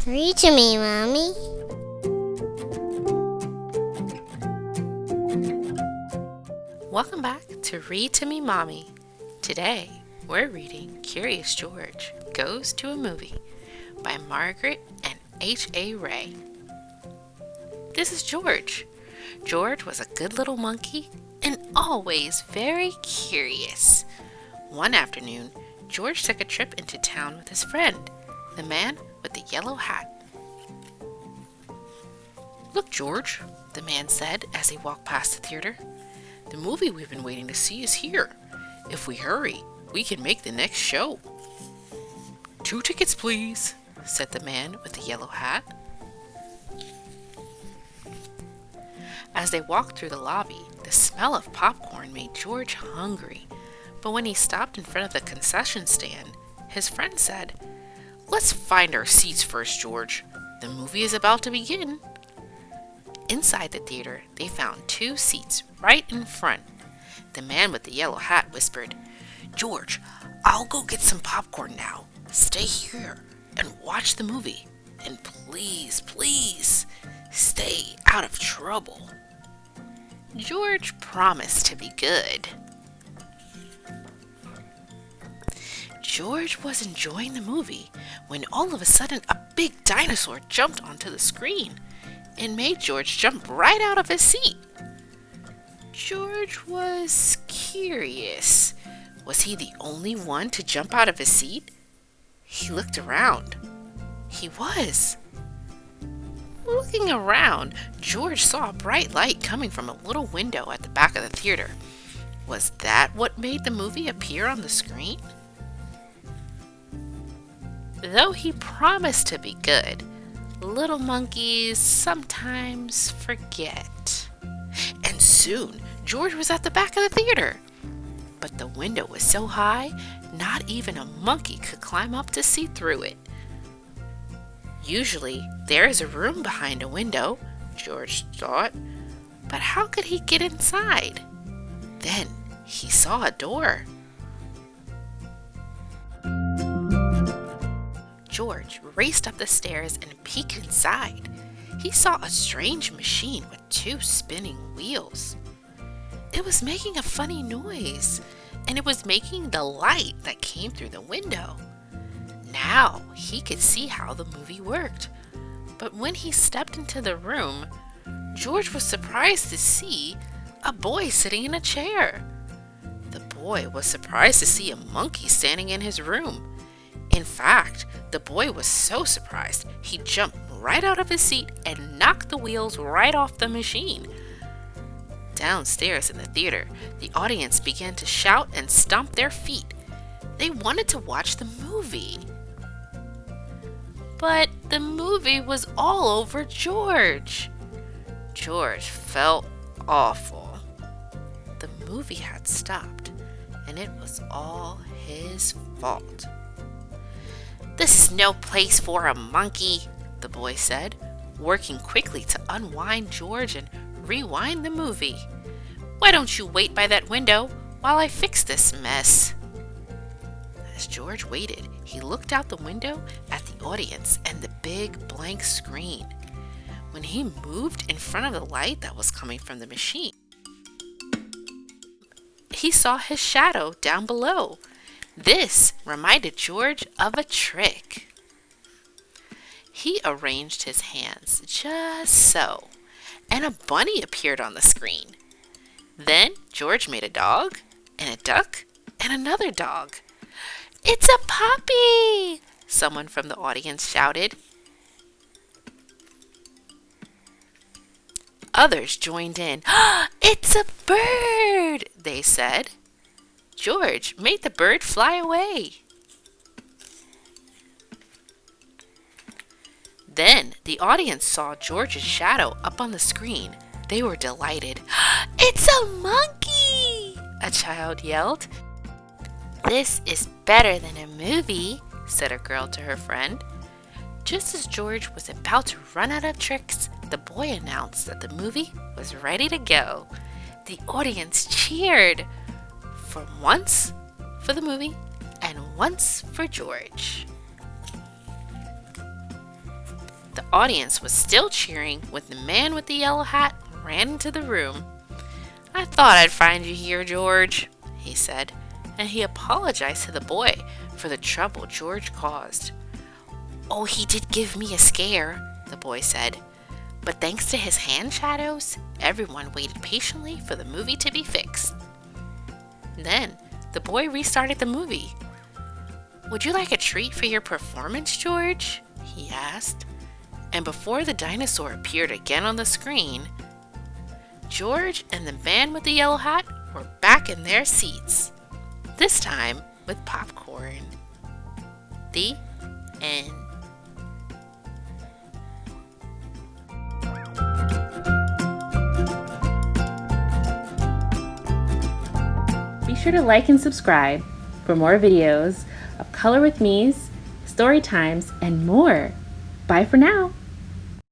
Read to me, Mommy. Welcome back to Read to Me, Mommy. Today, we're reading Curious George Goes to a Movie by Margret and H.A. Rey. This is George. George was a good little monkey and always very curious. One afternoon, George took a trip into town with his friend, the man with the yellow hat. "Look, George," the man said as he walked past the theater. "The movie we've been waiting to see is here. If we hurry, we can make the next show." "2 tickets, please," said the man with the yellow hat. As they walked through the lobby, the smell of popcorn made George hungry. But when he stopped in front of the concession stand, his friend said, "Let's find our seats first, George. The movie is about to begin." Inside the theater, they found 2 seats right in front. The man with the yellow hat whispered, "George, I'll go get some popcorn now. Stay here and watch the movie. And please, please, stay out of trouble." George promised to be good. George was enjoying the movie when all of a sudden a big dinosaur jumped onto the screen and made George jump right out of his seat. George was curious. Was he the only one to jump out of his seat? He looked around. He was. Looking around, George saw a bright light coming from a little window at the back of the theater. Was that what made the movie appear on the screen? Though he promised to be good, little monkeys sometimes forget. And soon, George was at the back of the theater. But the window was so high, not even a monkey could climb up to see through it. Usually, there is a room behind a window, George thought. But how could he get inside? Then he saw a door. George raced up the stairs and peeked inside. He saw a strange machine with 2 spinning wheels. It was making a funny noise, and it was making the light that came through the window. Now he could see how the movie worked. But when he stepped into the room, George was surprised to see a boy sitting in a chair. The boy was surprised to see a monkey standing in his room. In fact, the boy was so surprised, he jumped right out of his seat and knocked the wheels right off the machine. Downstairs in the theater, the audience began to shout and stomp their feet. They wanted to watch the movie. But the movie was all over George. George felt awful. The movie had stopped, and it was all his fault. "This is no place for a monkey," the boy said, working quickly to unwind George and rewind the movie. "Why don't you wait by that window while I fix this mess?" As George waited, he looked out the window at the audience and the big blank screen. When he moved in front of the light that was coming from the machine, he saw his shadow down below. This reminded George of a trick. He arranged his hands just so, and a bunny appeared on the screen. Then George made a dog, and a duck, and another dog. "It's a puppy!" someone from the audience shouted. Others joined in. "It's a bird!" they said. George made the bird fly away. Then the audience saw George's shadow up on the screen. They were delighted. "It's a monkey!" a child yelled. "This is better than a movie," said a girl to her friend. Just as George was about to run out of tricks, the boy announced that the movie was ready to go. The audience cheered. For once for the movie and once for George. The audience was still cheering when the man with the yellow hat ran into the room. "I thought I'd find you here, George," he said, and he apologized to the boy for the trouble George caused. "Oh, he did give me a scare," the boy said. "But thanks to his hand shadows, everyone waited patiently for the movie to be fixed." Then the boy restarted the movie. "Would you like a treat for your performance, George?" he asked. And before the dinosaur appeared again on the screen, George and the man with the yellow hat were back in their seats, this time with popcorn. The end. Be sure to like and subscribe for more videos of Color with Me's, story times, and more. Bye for now.